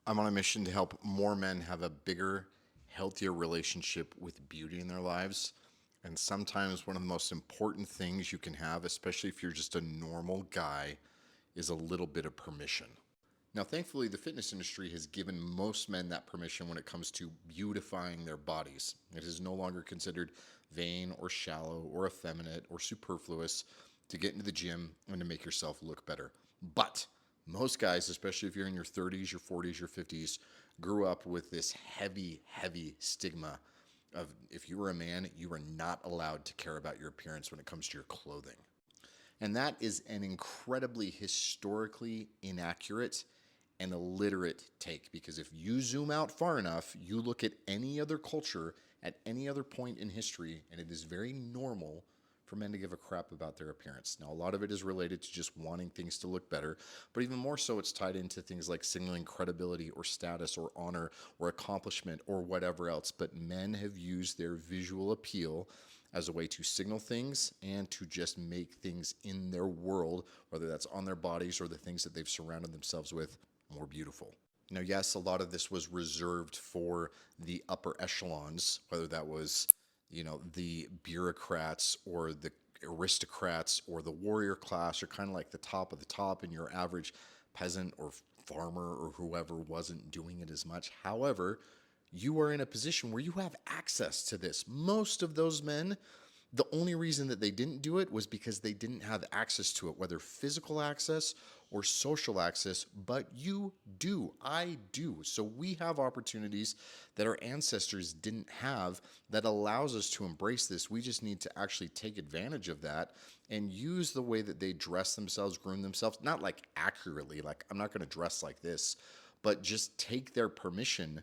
I'm on a mission to help more men have a bigger, healthier relationship with beauty in their lives. And sometimes one of the most important things you can have, especially if you're just a normal guy, is a little bit of permission. Now, thankfully, the fitness industry has given most men that permission when it comes to beautifying their bodies. It is no longer considered vain or shallow or effeminate or superfluous to get into the gym and to make yourself look better. But most guys, especially if you're in your 30s, your 40s, your 50s, grew up with this heavy, heavy stigma of if you were a man, you were not allowed to care about your appearance when it comes to your clothing. And that is an incredibly historically inaccurate and illiterate take, because if you zoom out far enough, you look at any other culture at any other point in history, and it is very normal for men to give a crap about their appearance. Now, a lot of it is related to just wanting things to look better, but even more so, it's tied into things like signaling credibility or status or honor or accomplishment or whatever else. But men have used their visual appeal as a way to signal things and to just make things in their world, whether that's on their bodies or the things that they've surrounded themselves with, more beautiful. Now, yes, a lot of this was reserved for the upper echelons, whether that was, the bureaucrats or the aristocrats or the warrior class, or kind of like the top of the top, and your average peasant or farmer or whoever wasn't doing it as much. However, you are in a position where you have access to this. Most of those men, the only reason that they didn't do it was because they didn't have access to it, whether physical access or social access, but you do. I do. So we have opportunities that our ancestors didn't have that allows us to embrace this. We just need to actually take advantage of that and use the way that they dress themselves, groom themselves, not like accurately, like I'm not going to dress like this, but just take their permission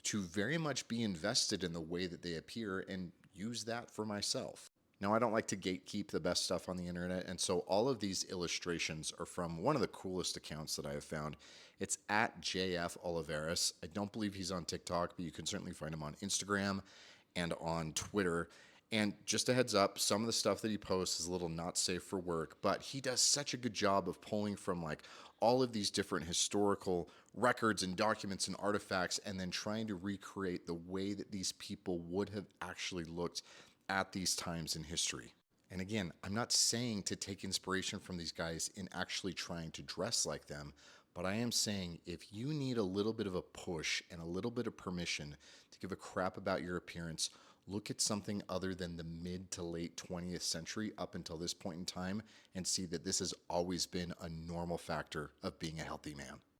to very much be invested in the way that they appear and use that for myself. Now, I don't like to gatekeep the best stuff on the internet, and so all of these illustrations are from one of the coolest accounts that I have found. It's at JF Oliveras. I don't believe he's on TikTok, but you can certainly find him on Instagram and on Twitter. And just a heads up, some of the stuff that he posts is a little not safe for work, but he does such a good job of pulling from like all of these different historical records and documents and artifacts and then trying to recreate the way that these people would have actually looked at these times in history. And again, I'm not saying to take inspiration from these guys in actually trying to dress like them, but I am saying if you need a little bit of a push and a little bit of permission to give a crap about your appearance, look at something other than the mid to late 20th century up until this point in time and see that this has always been a normal factor of being a healthy man.